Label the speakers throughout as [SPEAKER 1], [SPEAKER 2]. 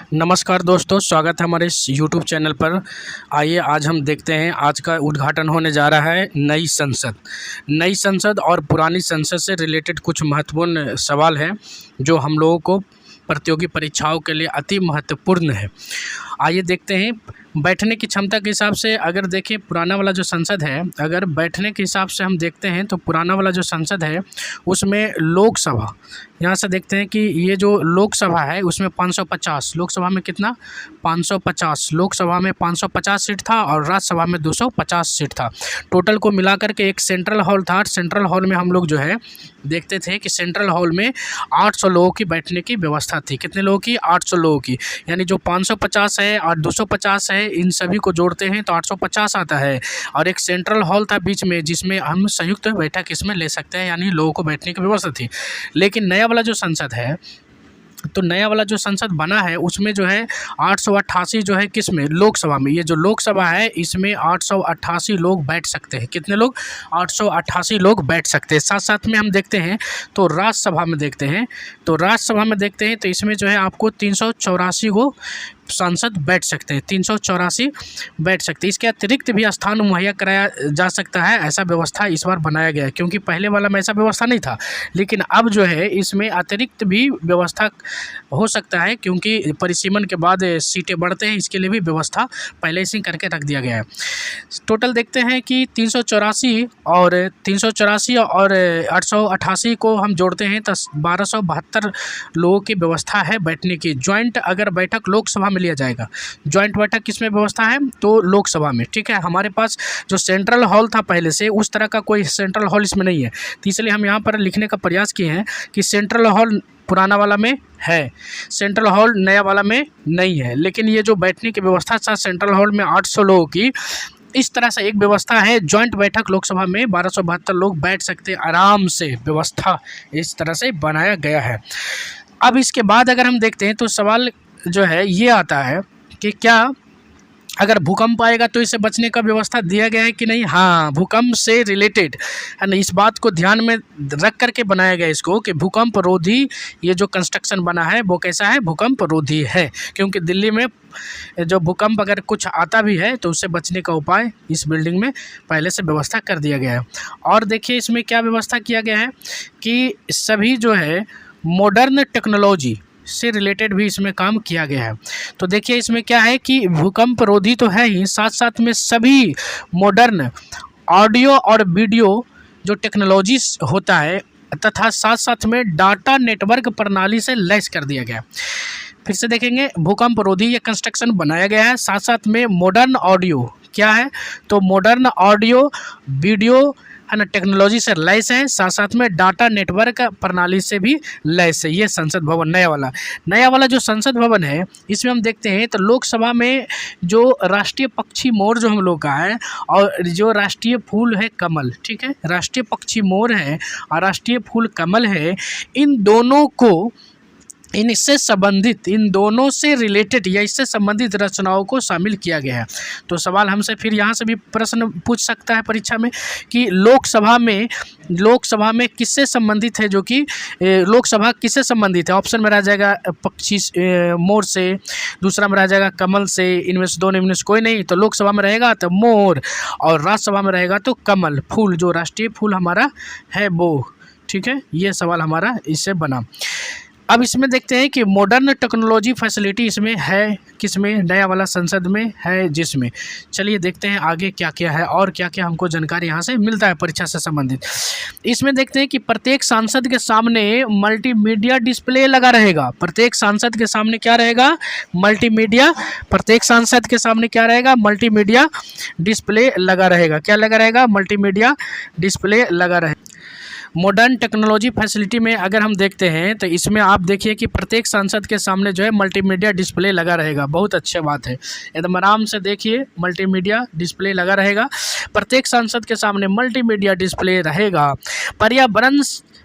[SPEAKER 1] नमस्कार दोस्तों, स्वागत है हमारे इस यूट्यूब चैनल पर। आइए आज हम देखते हैं, आज का उद्घाटन होने जा रहा है नई संसद और पुरानी संसद से रिलेटेड कुछ महत्वपूर्ण सवाल हैं जो हम लोगों को प्रतियोगी परीक्षाओं के लिए अति महत्वपूर्ण है। आइए देखते हैं। बैठने की क्षमता के हिसाब से अगर देखें, पुराना वाला जो संसद है, अगर बैठने के हिसाब से हम देखते हैं तो पुराना वाला जो संसद है उसमें लोकसभा, यहाँ से देखते हैं कि ये जो लोकसभा है उसमें 550, लोकसभा में कितना 550, लोकसभा में 550 सीट था और राज्यसभा में 250 सीट था। टोटल को मिलाकर के एक सेंट्रल हॉल था। सेंट्रल हॉल में हम लोग जो है देखते थे कि सेंट्रल हॉल में 800 लोगों की बैठने की व्यवस्था थी। कितने लोगों की? 800 लोगों की। यानी जो 550 है और 250 है, इन सभी को जोड़ते हैं तो 850 आता है। और एक सेंट्रल हॉल था बीच में जिसमें हम संयुक्त बैठक इसमें ले सकते हैं, यानी लोगों को बैठने की व्यवस्था थी। लेकिन नया वाला जो संसद है, तो नया वाला जो संसद बना है उसमें जो है 888 जो है किसमें? लोकसभा में। ये जो लोकसभा है इसमें 888 लोग बैठ सकते हैं। कितने लोग? 888 लोग बैठ सकते हैं। साथ साथ में हम देखते हैं तो राज्यसभा में देखते हैं, तो इसमें जो है आपको 384 को सांसद बैठ सकते हैं, 384 बैठ सकते हैं। इसके अतिरिक्त भी स्थान मुहैया कराया जा सकता है, ऐसा व्यवस्था इस बार बनाया गया है, क्योंकि पहले वाला में ऐसा व्यवस्था नहीं था। लेकिन अब जो है इसमें अतिरिक्त भी व्यवस्था हो सकता है, क्योंकि परिसीमन के बाद सीटें बढ़ते हैं, इसके लिए भी व्यवस्था पहले से करके रख दिया गया है। टोटल देखते हैं कि 384 और 888 को हम जोड़ते हैं तो 1272 लोगों की व्यवस्था है बैठने की। ज्वाइंट अगर बैठक लोकसभा में लिया जाएगा, ज्वाइंट बैठक किसमें व्यवस्था है? तो लोकसभा में। ठीक है, हमारे पास जो सेंट्रल हॉल था पहले से, उस तरह का कोई सेंट्रल हॉल इसमें नहीं है, तो इसलिए हम यहाँ पर लिखने का प्रयास किए हैं कि सेंट्रल हॉल पुराना वाला में है, सेंट्रल हॉल नया वाला में नहीं है। लेकिन ये जो बैठने की व्यवस्था था सेंट्रल हॉल में 800 लोगों की, इस तरह से एक व्यवस्था है। जॉइंट बैठक लोकसभा में 1272 लोग बैठ सकते हैं आराम से, व्यवस्था इस तरह से बनाया गया है। अब इसके बाद अगर हम देखते हैं तो सवाल जो है ये आता है कि क्या अगर भूकंप आएगा तो इसे बचने का व्यवस्था दिया गया है कि नहीं? हाँ, भूकंप से रिलेटेड है ना, इस बात को ध्यान में रख करके बनाया गया इसको कि भूकंप रोधी ये जो कंस्ट्रक्शन बना है वो कैसा है? भूकंप रोधी है। क्योंकि दिल्ली में जो भूकंप अगर कुछ आता भी है तो उससे बचने का उपाय इस बिल्डिंग में पहले से व्यवस्था कर दिया गया है। और देखिए इसमें क्या व्यवस्था किया गया है कि सभी जो है मॉडर्न टेक्नोलॉजी से रिलेटेड भी इसमें काम किया गया है। तो देखिए इसमें क्या है कि भूकंप रोधी तो है ही, साथ साथ में सभी मॉडर्न ऑडियो और वीडियो जो टेक्नोलॉजी होता है तथा साथ साथ में डाटा नेटवर्क प्रणाली से लैस कर दिया गया है। फिर से देखेंगे, भूकंप रोधी ये कंस्ट्रक्शन बनाया गया है, साथ साथ में मॉडर्न ऑडियो क्या है? तो मॉडर्न ऑडियो वीडियो है ना, टेक्नोलॉजी से लैस है, साथ साथ में डाटा नेटवर्क प्रणाली से भी लैस है। ये संसद भवन नया वाला जो संसद भवन है, इसमें हम देखते हैं तो लोकसभा में जो राष्ट्रीय पक्षी मोर जो हम लोग का है और जो राष्ट्रीय फूल है कमल, ठीक है, राष्ट्रीय पक्षी मोर है और राष्ट्रीय फूल कमल है, इन दोनों को इनसे संबंधित, इन दोनों से रिलेटेड या इससे संबंधित रचनाओं को शामिल किया गया है। तो सवाल हमसे फिर यहाँ से भी प्रश्न पूछ सकता है परीक्षा में कि लोकसभा में किससे संबंधित है? जो कि लोकसभा किससे संबंधित है? ऑप्शन में रह जाएगा पक्षी मोर से, दूसरा में रह जाएगा कमल से, इनमें से दोनों इनमें से कोई नहीं। तो लोकसभा में रहेगा तो मोर और राज्यसभा में रहेगा तो कमल, फूल जो राष्ट्रीय फूल हमारा है वो। ठीक है, ये सवाल हमारा इससे बना। अब इसमें देखते हैं कि मॉडर्न टेक्नोलॉजी फैसिलिटी इसमें है, किसमें? नया वाला संसद में है जिसमें। चलिए देखते हैं आगे क्या क्या है और क्या क्या हमको जानकारी यहाँ से मिलता है परीक्षा से संबंधित। इसमें देखते हैं कि प्रत्येक सांसद के सामने मल्टीमीडिया डिस्प्ले लगा रहेगा। प्रत्येक सांसद के सामने क्या रहेगा? मल्टीमीडिया। प्रत्येक सांसद के सामने क्या रहेगा? मल्टीमीडिया डिस्प्ले लगा रहेगा। क्या लगा रहेगा? मल्टीमीडिया डिस्प्ले लगा रहेगा। मॉडर्न टेक्नोलॉजी फैसिलिटी में अगर हम देखते हैं तो इसमें आप देखिए कि प्रत्येक सांसद के सामने जो है मल्टीमीडिया डिस्प्ले लगा रहेगा। बहुत अच्छी बात है, एकदम आराम से देखिए, मल्टीमीडिया डिस्प्ले लगा रहेगा। प्रत्येक सांसद के सामने मल्टीमीडिया डिस्प्ले रहेगा। पर्यावरण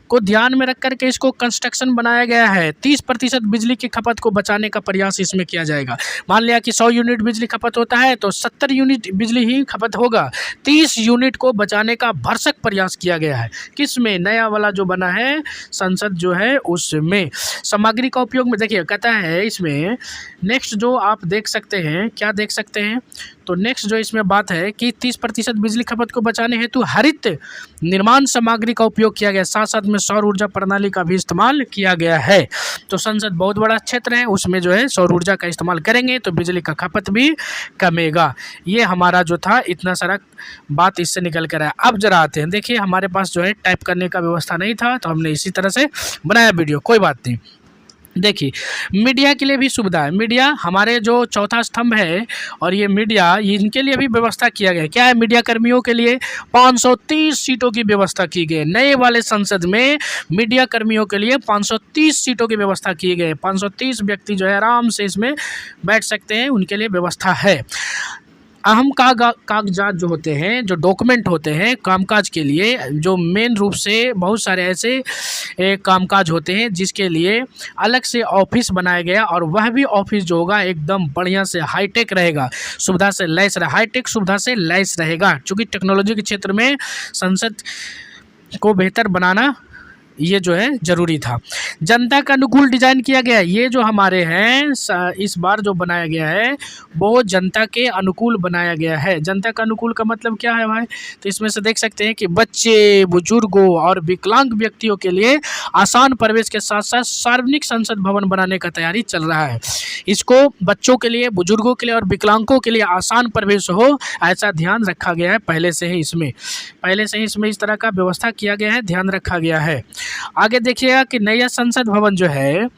[SPEAKER 1] को ध्यान में रख करके इसको कंस्ट्रक्शन बनाया गया है। 30% बिजली की खपत को बचाने का प्रयास इसमें किया जाएगा। मान लिया कि 100 यूनिट बिजली खपत होता है तो 70 यूनिट बिजली ही खपत होगा। 30 यूनिट को बचाने का भरसक प्रयास किया गया है। किसमें? नया वाला जो बना है संसद जो है उसमें। सामग्री का उपयोग में देखिए कहता है इसमें नेक्स्ट जो आप देख सकते हैं, क्या देख सकते हैं, तो नेक्स्ट जो इसमें बात है कि 30% बिजली खपत को बचाने हेतु हरित निर्माण सामग्री का उपयोग किया गया, साथ साथ में सौर ऊर्जा प्रणाली का भी इस्तेमाल किया गया है। तो संसद बहुत बड़ा क्षेत्र है, उसमें जो है सौर ऊर्जा का इस्तेमाल करेंगे तो बिजली का खपत भी कमेगा। ये हमारा जो था इतना सारा बात इससे निकल कर आया। अब जरा आते हैं, देखिए हमारे पास जो है टाइप करने का व्यवस्था नहीं था तो हमने इसी तरह से बनाया वीडियो, कोई बात नहीं। देखिए मीडिया के लिए भी सुविधा है। मीडिया हमारे जो चौथा स्तंभ है और ये मीडिया इनके लिए भी व्यवस्था किया गया है। क्या है? मीडिया कर्मियों के लिए 530 सीटों की व्यवस्था की गई है। नए वाले संसद में मीडिया कर्मियों के लिए 530 सीटों की व्यवस्था की गई है। 530 व्यक्ति जो है आराम से इसमें बैठ सकते हैं, उनके लिए व्यवस्था है। अहम कागजात जो होते हैं, जो डॉक्यूमेंट होते हैं कामकाज के लिए, जो मेन रूप से बहुत सारे ऐसे कामकाज होते हैं जिसके लिए अलग से ऑफिस बनाया गया और वह भी ऑफिस जो होगा एकदम बढ़िया से हाईटेक रहेगा, सुविधा से लैस हाईटेक सुविधा से लैस रहेगा। चूँकि टेक्नोलॉजी के क्षेत्र में संसद को बेहतर बनाना ये जो है ज़रूरी था। जनता का अनुकूल डिज़ाइन किया गया है। ये जो हमारे हैं इस बार जो बनाया गया है वो जनता के अनुकूल बनाया गया है। जनता का अनुकूल का मतलब क्या है भाई? तो इसमें से देख सकते हैं कि बच्चे, बुजुर्गों और विकलांग व्यक्तियों के लिए आसान प्रवेश के साथ साथ सार्वजनिक संसद भवन बनाने का तैयारी चल रहा है। इसको बच्चों के लिए, बुजुर्गों के लिए और विकलांगों के लिए आसान प्रवेश हो, ऐसा ध्यान रखा गया है। पहले से ही इसमें इस तरह का व्यवस्था किया गया है, ध्यान रखा गया है। आगे देखिएगा कि नया संसद भवन जो है,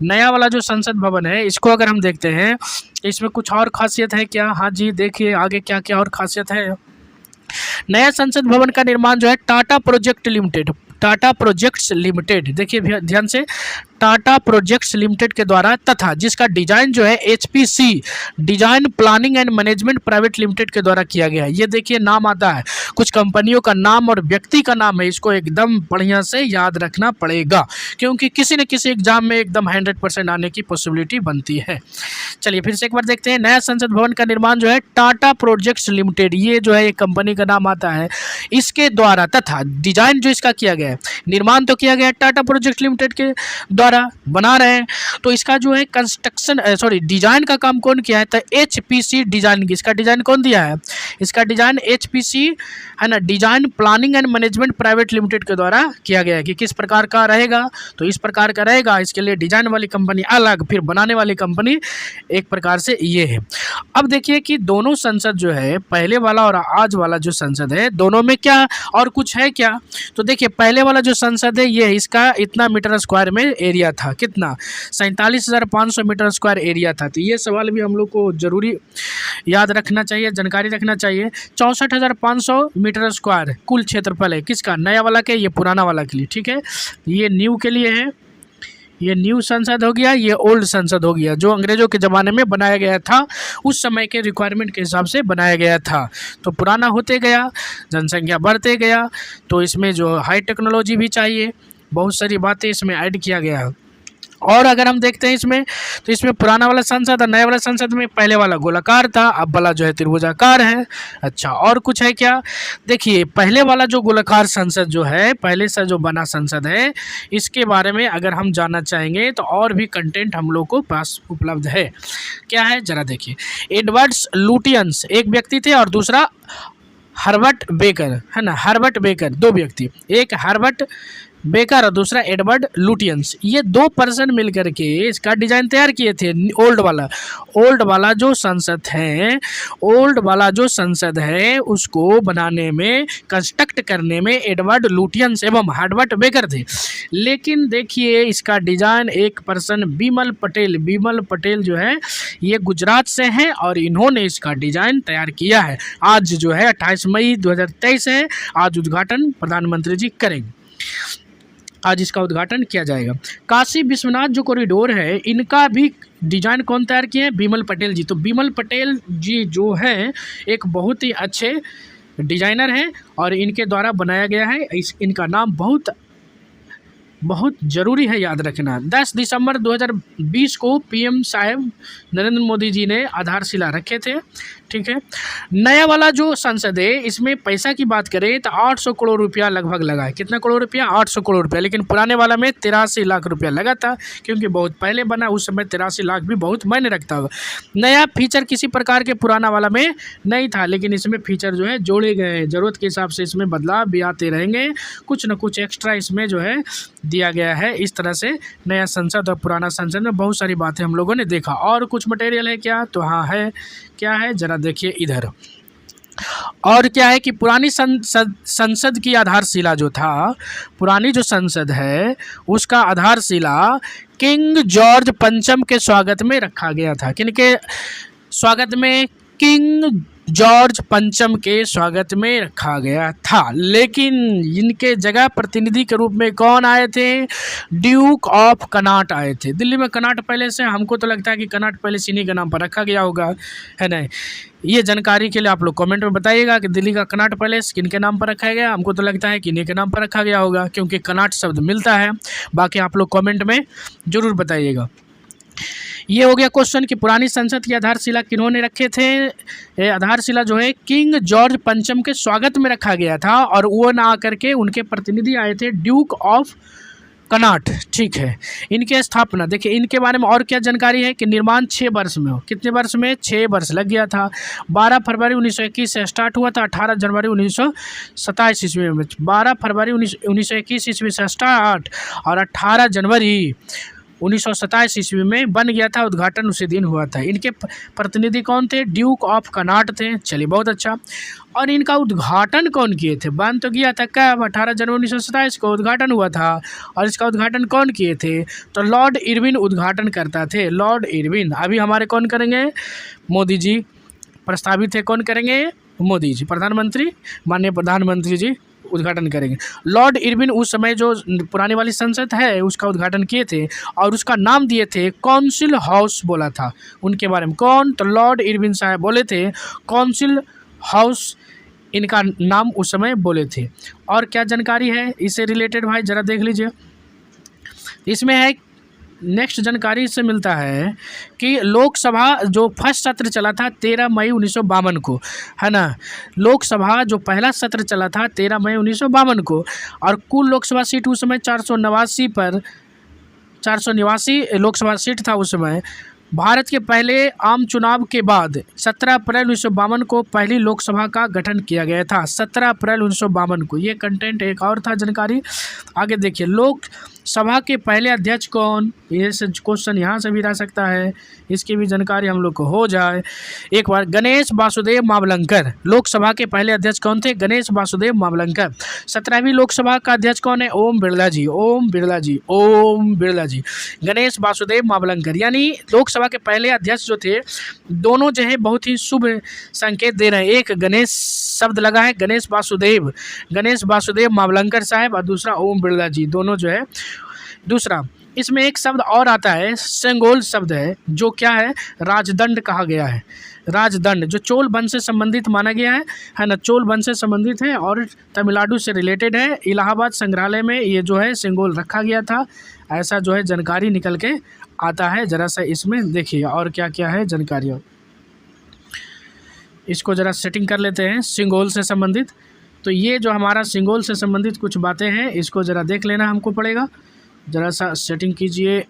[SPEAKER 1] नया वाला जो संसद भवन है, इसको अगर हम देखते हैं इसमें कुछ और खासियत है क्या? हाँ जी, देखिए आगे क्या क्या और खासियत है। नया संसद भवन का निर्माण जो है टाटा प्रोजेक्ट्स लिमिटेड, देखिए ध्यान से, टाटा प्रोजेक्ट्स लिमिटेड के द्वारा तथा जिसका डिजाइन जो है HPC design planning and management private limited के द्वारा किया गया है। ये देखिए नाम आता है, कुछ कंपनियों का नाम और व्यक्ति का नाम है, इसको एकदम बढ़िया से याद रखना पड़ेगा क्योंकि किसी न किसी एग्जाम में एकदम 100% आने की पॉसिबिलिटी बनती है। चलिए फिर से एक बार देखते हैं। नया संसद भवन का निर्माण जो है टाटा प्रोजेक्ट्स लिमिटेड, ये जो है एक कंपनी का नाम आता है, इसके द्वारा तथा डिजाइन जो इसका किया गया है, निर्माण तो किया गया है टाटा प्रोजेक्ट लिमिटेड के द्वारा बना रहे हैं, तो इसका जो है डिजाइन का काम कौन किया है? तो एचपीसी डिजाइन, इसका डिजाइन कौन दिया है? इसका डिजाइन एचपीसी है ना, design planning and management private limited के द्वारा किया गया है। कि किस प्रकार का रहेगा? तो इस प्रकार का रहेगा। इसके लिए डिजाइन वाली कंपनी अलग, फिर बनाने वाली कंपनी एक प्रकार से ये है। अब देखिए कि दोनों संसद जो है, पहले वाला और आज वाला जो संसद है, दोनों में क्या और कुछ है क्या? तो देखिए पहले वाला जो संसद है ये इसका इतना मीटर स्क्वायर में एरिया था, कितना? 47,500 मीटर स्क्वायर एरिया था। तो ये सवाल भी हम लोग को जरूरी याद रखना चाहिए, जानकारी रखना चाहिए। 64,500 मीटर स्क्वायर कुल क्षेत्रफल है, किसका? नया वाला के, ये पुराना वाला के लिए, ठीक है। ये न्यू के लिए है, ये न्यू संसद हो गया, ये ओल्ड संसद हो गया, जो अंग्रेजों के ज़माने में बनाया गया था, उस समय के रिक्वायरमेंट के हिसाब से बनाया गया था। तो पुराना होते गया, जनसंख्या बढ़ते गया, तो इसमें जो हाई टेक्नोलॉजी भी चाहिए, बहुत सारी बातें इसमें ऐड किया गया। और अगर हम देखते हैं इसमें, तो इसमें पुराना वाला संसद और नया वाला संसद में पहले वाला गोलाकार था, अब वाला जो है त्रिभुजाकार है। अच्छा, और कुछ है क्या? देखिए पहले वाला जो गोलाकार संसद जो है, पहले से जो बना संसद है, इसके बारे में अगर हम जानना चाहेंगे तो और भी कंटेंट हम लोग को पास उपलब्ध है। क्या है जरा देखिए। एडवर्ड्स लुटियंस एक व्यक्ति थे और दूसरा हर्बर्ट बेकर, है ना, हर्बर्ट बेकर, दो व्यक्ति, एक हर्बर्ट बेकर और दूसरा एडवर्ड लुटियंस, ये दो पर्सन मिलकर के इसका डिजाइन तैयार किए थे। ओल्ड वाला जो संसद है उसको बनाने में, कंस्ट्रक्ट करने में एडवर्ड लुटियंस एवं हर्बर्ट बेकर थे। लेकिन देखिए इसका डिजाइन एक पर्सन बिमल पटेल जो है, ये गुजरात से हैं और इन्होंने इसका डिजाइन तैयार किया है। आज जो है 28 मई 2023 है, आज उद्घाटन प्रधानमंत्री जी करेंगे, आज इसका उद्घाटन किया जाएगा। काशी विश्वनाथ जो कॉरिडोर है, इनका भी डिजाइन कौन तैयार किए हैं? बिमल पटेल जी। तो बिमल पटेल जी जो हैं एक बहुत ही अच्छे डिजाइनर हैं और इनके द्वारा बनाया गया है। इनका नाम बहुत बहुत ज़रूरी है याद रखना। 10 दिसंबर 2020 को पीएम साहब नरेंद्र मोदी जी ने आधारशिला रखे थे। ठीक है, नया वाला जो संसद है इसमें पैसा की बात करें तो 800 करोड़ रुपया लगभग लगा है। कितना करोड़ रुपया? 800 करोड़ रुपया। लेकिन पुराने वाला में 83 लाख रुपया लगा था, क्योंकि बहुत पहले बना, उस समय 83 लाख भी बहुत मायने रखता होगा। नया फीचर किसी प्रकार के पुराना वाला में नहीं था, लेकिन इसमें फीचर जो है जोड़े गए हैं। ज़रूरत के हिसाब से इसमें बदलाव भी आते रहेंगे, कुछ न कुछ एक्स्ट्रा इसमें जो है दिया गया है। इस तरह से नया संसद और पुराना संसद में बहुत सारी बातें हम लोगों ने देखा। और कुछ मटेरियल है क्या? तो हाँ है। क्या है ज़रा देखिए इधर। और क्या है कि पुरानी संसद की आधारशिला जो था, पुरानी जो संसद है उसका आधारशिला किंग जॉर्ज पंचम के स्वागत में रखा गया था। किनके स्वागत में? किंग जॉर्ज पंचम के स्वागत में रखा गया था। लेकिन इनके जगह प्रतिनिधि के रूप में कौन आए थे? ड्यूक ऑफ कनॉट आए थे। दिल्ली में कनॉट पैलेस है, हमको तो लगता है कि कनॉट पैलेस इन्हीं के नाम पर रखा गया होगा, है ना। ये जानकारी के लिए आप लोग कमेंट में बताइएगा कि दिल्ली का कनॉट पैलेस किन के नाम पर रखा गया। हमको तो लगता है कि इन्हीं के नाम पर रखा गया होगा, क्योंकि कनॉट शब्द मिलता है। बाकी आप लोग कमेंट में ज़रूर बताइएगा। ये हो गया क्वेश्चन कि पुरानी संसद की आधारशिला किन्होंने रखे थे। आधारशिला जो है किंग जॉर्ज पंचम के स्वागत में रखा गया था, और वो ना आकर के उनके प्रतिनिधि आए थे ड्यूक ऑफ कनॉट। ठीक है, इनके स्थापना देखिए, इनके बारे में और क्या जानकारी है कि निर्माण 6 वर्ष में हो। कितने वर्ष में? 6 वर्ष लग गया था। 12 फरवरी 1921 से स्टार्ट हुआ था, 18 जनवरी 1927 ईस्वी में। 12 फरवरी 1921 ईस्वी से स्टार्ट और 18 जनवरी 1927 ईस्वी में बन गया था। उद्घाटन उसी दिन हुआ था। इनके प्रतिनिधि कौन थे? ड्यूक ऑफ कनॉट थे। चलिए, बहुत अच्छा। और इनका उद्घाटन कौन किए थे? बन तो गया था कब? 18 जनवरी 1927 को उद्घाटन हुआ था। और इसका उद्घाटन कौन किए थे? तो लॉर्ड इरविन उद्घाटन करता थे। Lord Irwin. अभी हमारे कौन करेंगे? मोदी जी प्रस्तावित है। कौन करेंगे? मोदी जी, प्रधानमंत्री, माननीय प्रधानमंत्री जी उद्घाटन करेंगे। लॉर्ड इरविन उस समय जो पुरानी वाली संसद है उसका उद्घाटन किए थे, और उसका नाम दिए थे काउंसिल हाउस बोला था। उनके बारे में कौन? तो लॉर्ड इरविन साहब बोले थे काउंसिल हाउस, इनका नाम उस समय बोले थे। और क्या जानकारी है इससे रिलेटेड भाई ज़रा देख लीजिए। इसमें है, नेक्स्ट जानकारी इससे मिलता है कि लोकसभा जो फर्स्ट सत्र चला था 13 मई 1952 को, है ना। लोकसभा जो पहला सत्र चला था 13 मई 1952 को, और कुल लोकसभा सीट उस समय 489 लोकसभा सीट था उस समय। भारत के पहले आम चुनाव के बाद 17 अप्रैल 1952 को पहली लोकसभा का गठन किया गया था। 17 अप्रैल 1952 को। ये कंटेंट एक और था जानकारी। आगे देखिए, लोकसभा के पहले अध्यक्ष कौन? ये क्वेश्चन यहाँ से भी रह सकता है, इसकी भी जानकारी हम लोग को हो जाए एक बार। गणेश वासुदेव मावलंकर लोकसभा के पहले अध्यक्ष कौन थे? गणेश वासुदेव मावलंकर। 17वीं लोकसभा का अध्यक्ष कौन है? ओम बिरला जी। ओम बिरला जी। ओम बिरला जी। गणेश वासुदेव मावलंकर, यानी लोकसभा के पहले अध्यक्ष जो थे, दोनों जो है बहुत ही शुभ संकेत दे रहे हैं। एक गणेश शब्द लगा है, गणेश वासुदेव मावलंकर साहब, और दूसरा ओम बिरला जी, दोनों जो है। दूसरा, इसमें एक शब्द और आता है, सेंगोल शब्द है, जो क्या है? राजदंड कहा गया है। राजदंड जो चोल वंश से संबंधित माना गया है ना। चोल वंश से संबंधित है और तमिलनाडु से रिलेटेड है। इलाहाबाद संग्रहालय में ये जो है सेंगोल रखा गया था, ऐसा जो है जानकारी निकल के आता है। ज़रा सा इसमें देखिए और क्या क्या है जानकारी। इसको ज़रा सेटिंग कर लेते हैं सिंगोल से संबंधित। तो ये जो हमारा सिंगोल से संबंधित कुछ बातें हैं, इसको ज़रा देख लेना हमको पड़ेगा। ज़रा सा सेटिंग कीजिए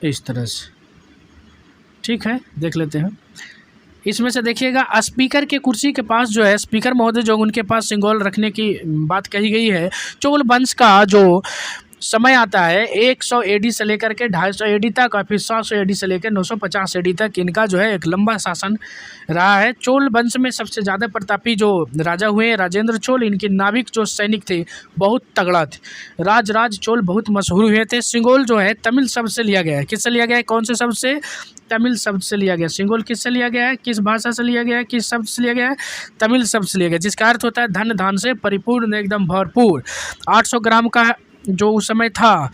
[SPEAKER 1] इस तरह से, ठीक है, देख लेते हैं। इसमें से देखिएगा, स्पीकर के कुर्सी के पास जो है, स्पीकर महोदय जो उनके पास सिंगोल रखने की बात कही गई है। चोल वंश का जो समय आता है 100 एडी से लेकर के 250 एडी तक, और फिर 700 एडी से लेकर 950 एडी तक इनका जो है एक लंबा शासन रहा है। चोल वंश में सबसे ज़्यादा प्रतापी जो राजा हुए हैं राजेंद्र चोल। इनके नाविक जो सैनिक थे बहुत तगड़ा थे। राज चोल बहुत मशहूर हुए थे। सिंगोल जो है तमिल शब्द से लिया गया है। किससे लिया गया है? कौन से शब्द से? तमिल शब्द से लिया गया। सिंगोल किससे लिया गया है? किस भाषा से लिया गया है? किस शब्द से लिया गया है? तमिल शब्द से लिया गया, जिसका अर्थ होता है धन धान से परिपूर्ण, एकदम भरपूर। 800 ग्राम का जो उस समय था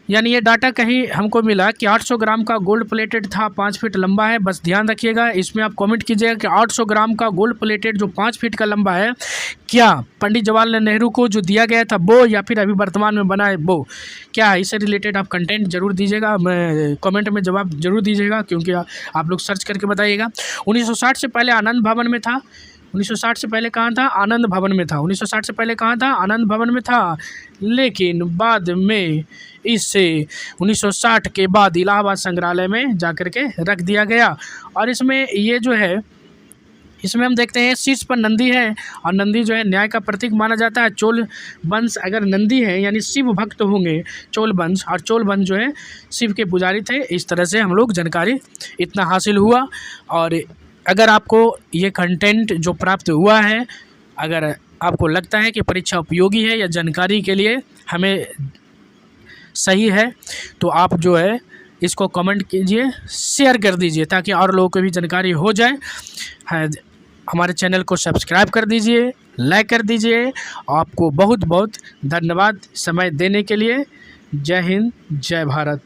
[SPEAKER 1] यानी ये डाटा कहीं हमको मिला कि 800 ग्राम का गोल्ड प्लेटेड था, 5 फीट लंबा है। बस ध्यान रखिएगा, इसमें आप कमेंट कीजिएगा कि 800 ग्राम का गोल्ड प्लेटेड जो 5 फीट का लंबा है, क्या पंडित जवाहरलाल नेहरू को जो दिया गया था वो, या फिर अभी वर्तमान में बना है वो, क्या है? इससे रिलेटेड आप कंटेंट जरूर दीजिएगा, मैं कमेंट में जवाब जरूर दीजिएगा, क्योंकि आप लोग सर्च करके बताइएगा। 1960 से पहले आनंद भवन में था। 1960 से पहले कहाँ था? आनंद भवन में था। 1960 से पहले कहाँ था? आनंद भवन में था। लेकिन बाद में इसे 1960 के बाद इलाहाबाद संग्रहालय में जाकर के रख दिया गया। और इसमें ये जो है, इसमें हम देखते हैं शीर्ष पर नंदी है, और नंदी जो है न्याय का प्रतीक माना जाता है। चोल वंश अगर नंदी है यानी शिव भक्त होंगे चोल वंश, और चोल वंश जो है शिव के पुजारी थे। इस तरह से हम लोग जानकारी इतना हासिल हुआ। और अगर आपको ये कंटेंट जो प्राप्त हुआ है, अगर आपको लगता है कि परीक्षा उपयोगी है या जानकारी के लिए हमें सही है, तो आप जो है इसको कमेंट कीजिए, शेयर कर दीजिए, ताकि और लोगों को भी जानकारी हो जाए। हमारे चैनल को सब्सक्राइब कर दीजिए, लाइक कर दीजिए। आपको बहुत बहुत धन्यवाद समय देने के लिए। जय हिंद, जय भारत।